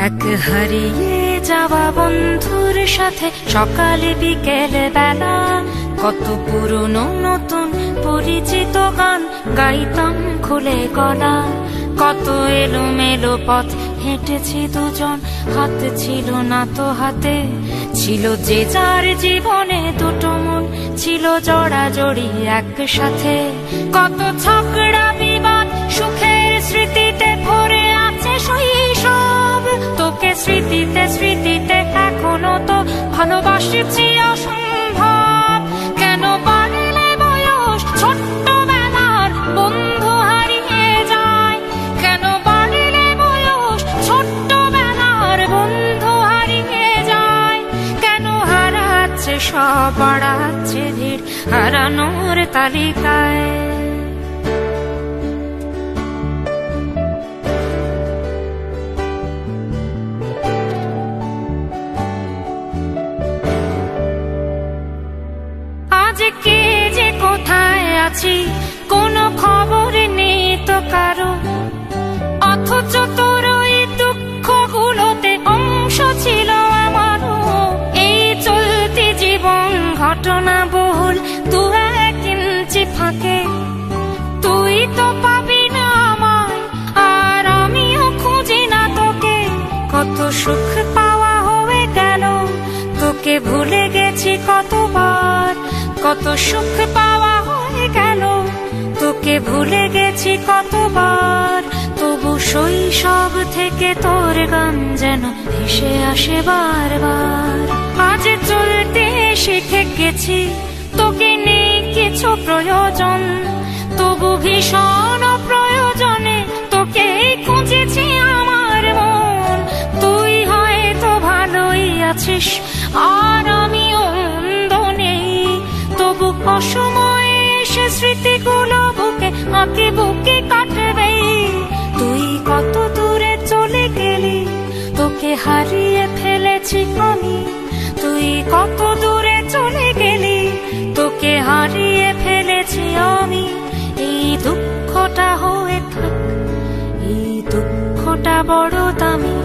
এক হারিয়ে যাওয়া বন্ধুর সাথে সকালে বিকেলে বেলা কত পুরনো নতুন পরিচিত গান গাইতাম খুলে গলা। কত এলোমেলো পথ হেঁটেছি দুজন, হাত ছিল না তো হাতে। ছিল যে যার জীবনে দুটো মন, ছিল জড়াজড়ি একসাথে। কত ঝগড়া বিবাদ সুখের স্মৃতিতে ভরে আছে শৈশব। তোকে স্মৃতিতে স্মৃতিতে এখনো তো ভালোবাসছি অসম্ভব। কেন বাড়লে বয়স ছোট্টবেলার বন্ধু হারিয়ে যায়? কেন বাড়লে বয়স ছোট্টবেলার বন্ধু হারিয়ে যায়? কেন হারাচ্ছে সব, বাড়াচ্ছে ভিড় হারানোর তালিকায়? কে যে কোথায় আছি কোনো খবর নেই তো কারো, অথচ তোর ওই দুঃখগুলোতে অংশ ছিল আমারও। এই চলতি জীবন ঘটনা বহুল দু এক ইঞ্চি ফাঁকে। তুই তো পাবি না আমায় আর আমিও খুঁজি না তোকে। কত সুখ পাওয়া হয়ে গেল, তোকে ভুলে গেছি কতবার। কত সুখ পাওয়া হয়ে গেল, তোকে ভুলে গেছি কতবার। তবু শৈশব থেকে তোর গান যেন ভেসে আসে বারবার। আজ চলতে শিখে গেছি, তোকে নেই কিছু প্রয়োজন। তবু ভীষণ প্রয়োজনে তোকে খুঁজেছি আমার মন। তুই হয়তো ভালোই আছিস আর আমিও মন্দ নেই। তবু অসময়ে এসে স্মৃতিগুলো বুকে আঁকে বুকে কাটবে। তুই কত দূরে চলে গেলি, তোকে হারিয়ে ফেলেছি আমি। তুই কত দূরে চলে গেলি, তোকে হারিয়ে ফেলেছি আমি। এই দুঃখটা হয়ে থাক, এই দুঃখটা বড় দামি।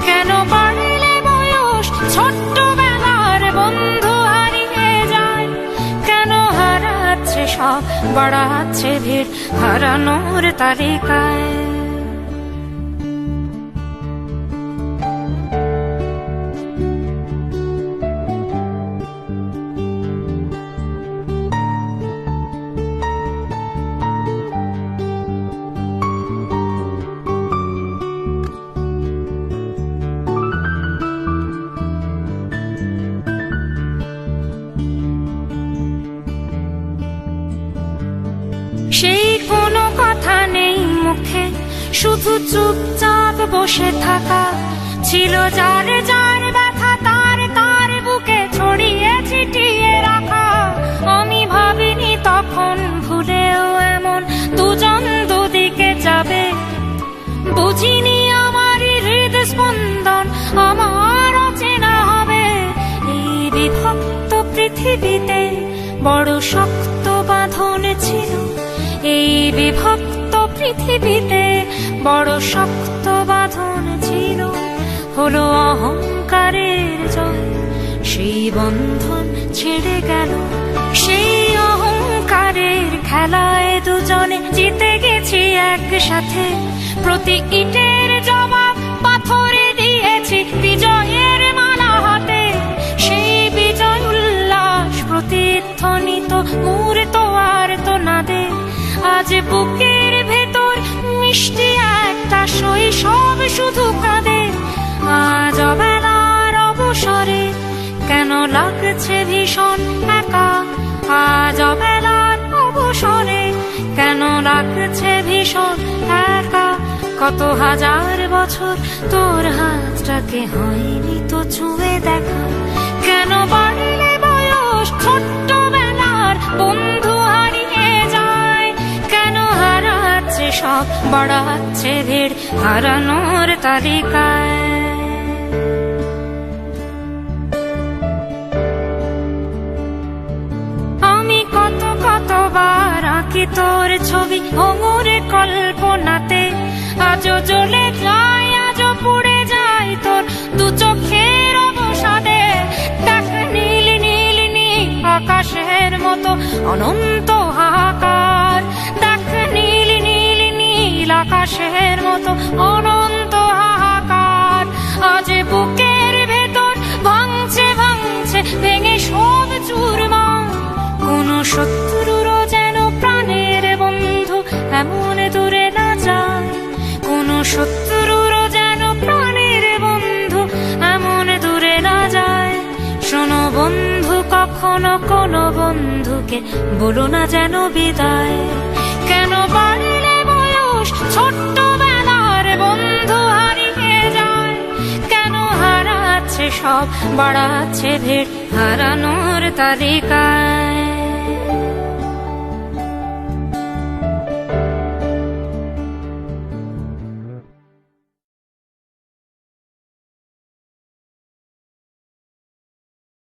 কেন বাড়লে বয়স ছোট্টবেলার বন্ধু হারিয়ে যায়? কেন হারাচ্ছে সব, বাড়াচ্ছে ভিড় হারানোর তালিকায়? সেই কোনো কথা নেই মুখে, শুধু চুপচাপ বসে থাকা। ছিল যার যার ব্যথা তার তার বুকে ছড়িয়ে ছিটিয়ে রাখা। আমি ভাবিনি তখন ভুলেও এমন দুজন দুদিকে যাবে। বুঝিনি আমার হৃদ স্পন্দন আমার অচেনা হবে। এই বিভক্ত পৃথিবীতে বড় শক্ত বাঁধন ছিল। এই বিভক্ত পৃথিবীতে বড় শক্ত বাঁধন ছিল। হলো অহংকারের জয়, সেই বন্ধন ছেড়ে গেল। সেই অহংকারের খেলায় দুজনে জিতে গেছি একসাথে। প্রতি ইটের জবাব পাথরে দিয়েছি বিজয়ের মালা হাতে। সেই বিজয় উল্লাস প্রতিধ্বনিত মূর্ত আর তো নাদে। আজ বুকের ভেতর মিষ্টি একটা শৈশব শুধু কাঁদে। আজ অবেলার অবসরে কেন লাগছে ভীষণ একা? আজ অবেলার অবসরে কেন লাগছে ভীষণ একা? কত হাজার বছর তোর হাতটাকে হয়নি তো ছুঁয়ে দেখা। কেন বাড়লে বয়স ছোট্টবেলার বন্ধু হারিয়ে যায়? কেন হারাচ্ছে সব, বাড়াচ্ছে ভিড় হারানোর তালিকায়? আমি কতবার আঁকি তোর ছবি ভঙুর কল্পনাতে। আজও জ্বলে যায়, আজও পুড়ে যায় ভেতর দু চোখের অবসাদে দেখ নীল নীল নীল আকাশের মতো অনন্ত হাহাকার, দেখ নীল নীল নীল আকাশের মতো অনন্ত হাহাকার। আজ বুকের ভেতর ভাঙছে ভাঙছে ভেঙে সব চুরমার, কোন শত্রুরও যেন প্রাণের বন্ধু এমন দূরে না যায়, কোন শত্রুরও যেন প্রাণের বন্ধু এমন দূরে না যায়। শোনো বন্ধু, কখনো কোনো বন্ধুকে বলো না যেন বিদায়, কেন বাড়লে বয়স ছোট্টবেলার বন্ধু হারিয়ে যায়, কেন হারাচ্ছে সব বাড়াচ্ছে ভিড় হারানোর তালিকায়।